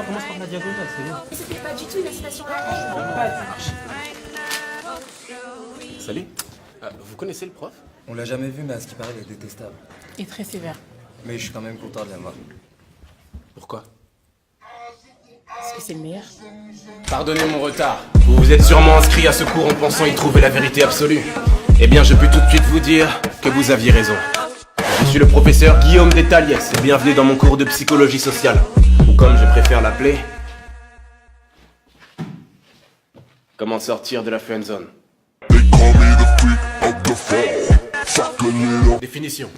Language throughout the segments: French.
Attends, commence par la diagonale, c'est bon. Mais c'était pas du tout une incitation à la haine. Salut. Vous connaissez le prof? On l'a jamais vu, mais à ce qui paraît, il est détestable. Et très sévère. Mais je suis quand même content de l'avoir. Pourquoi? Parce que c'est le meilleur. Pardonnez mon retard. Vous vous êtes sûrement inscrit à ce cours en pensant y trouver la vérité absolue. Eh bien, je peux tout de suite vous dire que vous aviez raison. Je suis le professeur Guillaume Détaliès et bienvenue dans mon cours de psychologie sociale. Ou comme je préfère l'appeler... Comment sortir de la friendzone. Définition.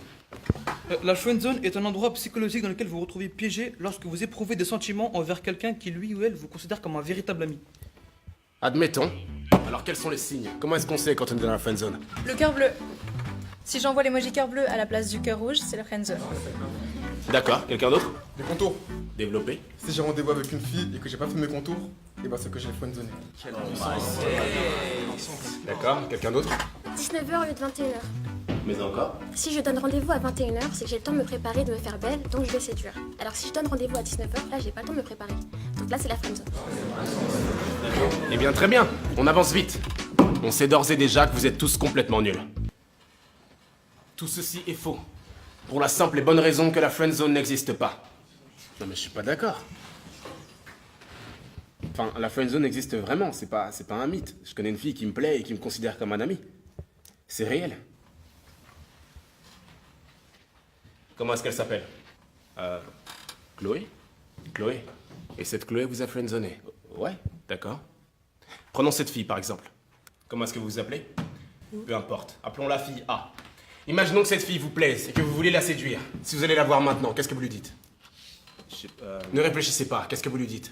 La friendzone est un endroit psychologique dans lequel vous vous retrouvez piégé lorsque vous éprouvez des sentiments envers quelqu'un qui lui ou elle vous considère comme un véritable ami. Admettons. Alors quels sont les signes? Comment est-ce qu'on sait quand on est dans la friendzone? Le cœur bleu. Si j'envoie l'emoji cœur bleu à la place du cœur rouge, c'est la friendzone. D'accord, quelqu'un d'autre? Les contours. Développé. Si j'ai rendez-vous avec une fille et que j'ai pas fait mes contours, et bah c'est que j'ai friendzonné. D'accord, quelqu'un d'autre? 19h au lieu de 21h. Mais encore? Si je donne rendez-vous à 21h, c'est que j'ai le temps de me préparer, de me faire belle, donc je vais séduire. Alors si je donne rendez-vous à 19h, là j'ai pas le temps de me préparer. Donc là c'est la friendzone. Eh bien très bien, on avance vite. On sait d'ores et déjà que vous êtes tous complètement nuls. Tout ceci est faux. Pour la simple et bonne raison que la friendzone n'existe pas. Non mais je suis pas d'accord. Enfin, la friendzone existe vraiment, c'est pas un mythe. Je connais une fille qui me plaît et qui me considère comme un ami. C'est réel. Comment est-ce qu'elle s'appelle? Chloé? Chloé. Et cette Chloé vous a friendzoné? Ouais, d'accord. Prenons cette fille par exemple. Comment est-ce que vous vous appelez? Peu importe. Appelons la fille A. Imaginons que cette fille vous plaise et que vous voulez la séduire. Si vous allez la voir maintenant, qu'est-ce que vous lui dites? Ne réfléchissez pas, qu'est-ce que vous lui dites?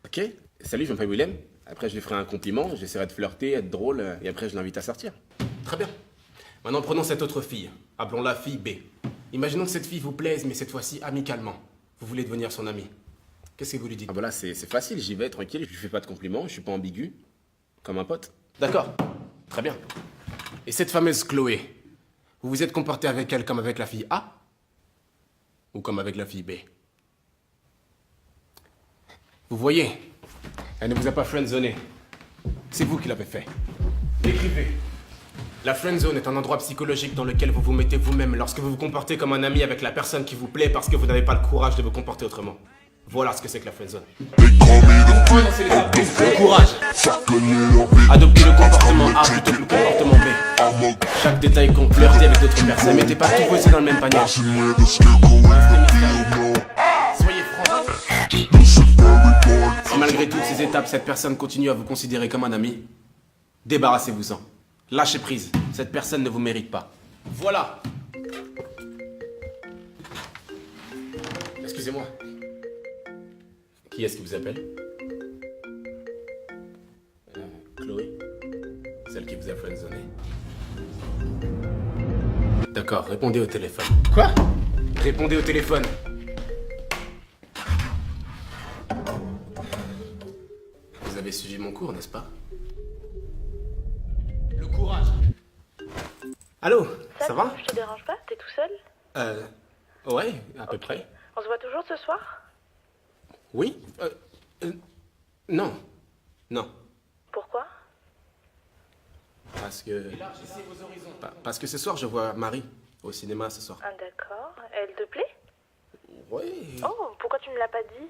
Ok, salut, je m'appelle Willem. Après, je lui ferai un compliment, j'essaierai de flirter, être drôle, et après, je l'invite à sortir. Très bien. Maintenant, prenons cette autre fille. Appelons-la fille B. Imaginons que cette fille vous plaise, mais cette fois-ci amicalement. Vous voulez devenir son ami. Qu'est-ce que vous lui dites? Ah bah là, c'est facile, j'y vais, tranquille, je lui fais pas de compliments, je suis pas ambigu. Comme un pote. D'accord. Très bien. Et cette fameuse Chloé, vous vous êtes comporté avec elle comme avec la fille A? Ou comme avec la fille B? Vous voyez, elle ne vous a pas friendzoné. C'est vous qui l'avez fait. Écrivez. La friendzone est un endroit psychologique dans lequel vous vous mettez vous-même lorsque vous vous comportez comme un ami avec la personne qui vous plaît parce que vous n'avez pas le courage de vous comporter autrement. Voilà ce que c'est que la friendzone. Le courage. Adoptez le comportement A plutôt que le comportement B. Chaque détail compte. Flirtez avec d'autres personnes. Mettez pas tout aussi dans le même panier. Soyez francs. Si malgré toutes ces étapes, cette personne continue à vous considérer comme un ami, débarrassez-vous-en. Lâchez prise. Cette personne ne vous mérite pas. Voilà. Excusez-moi. Qui est-ce qui vous appelle? Chloé? Celle qui vous a friendzoné. D'accord, répondez au téléphone. Quoi? Répondez au téléphone. Vous avez suivi mon cours, n'est-ce pas? Le courage. Allô, ça va? Je te dérange pas? T'es tout seul? Ouais, à peu près. On se voit toujours ce soir? Oui? Non. Non. Pourquoi? Parce que... Parce que ce soir, je vois Marie au cinéma ce soir. Ah d'accord. Elle te plaît? Oui. Oh, pourquoi tu me l'as pas dit?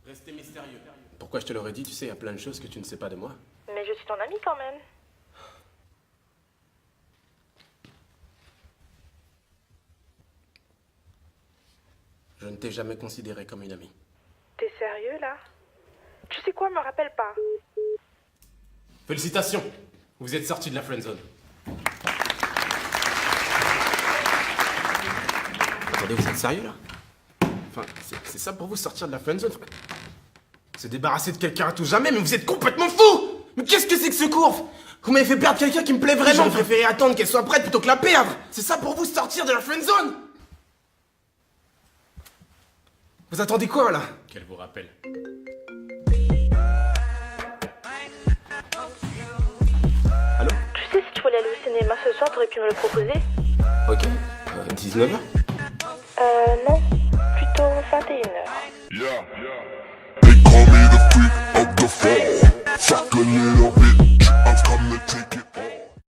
Restez mystérieux. Pourquoi je te l'aurais dit? Tu sais, il y a plein de choses que tu ne sais pas de moi. Mais je suis ton amie quand même. Je ne t'ai jamais considéré comme une amie. T'es sérieux là? Tu sais quoi, me rappelle pas. Félicitations! Vous êtes sorti de la friendzone. Attendez, vous êtes sérieux là? Enfin, c'est ça pour vous, sortir de la friendzone? Se débarrasser de quelqu'un à tout jamais, mais vous êtes complètement fou! Mais qu'est-ce que c'est que ce cours? Vous m'avez fait perdre quelqu'un qui me plaît vraiment! J'aurais préféré attendre qu'elle soit prête plutôt que la perdre! C'est ça pour vous, sortir de la friendzone? Vous attendez quoi là? Qu'elle vous rappelle. Allô? Tu sais, si tu voulais aller au cinéma ce soir, t'aurais pu me le proposer? Ok. 19h? Non. Plutôt 21h. freak of the fall. Fuck a little bit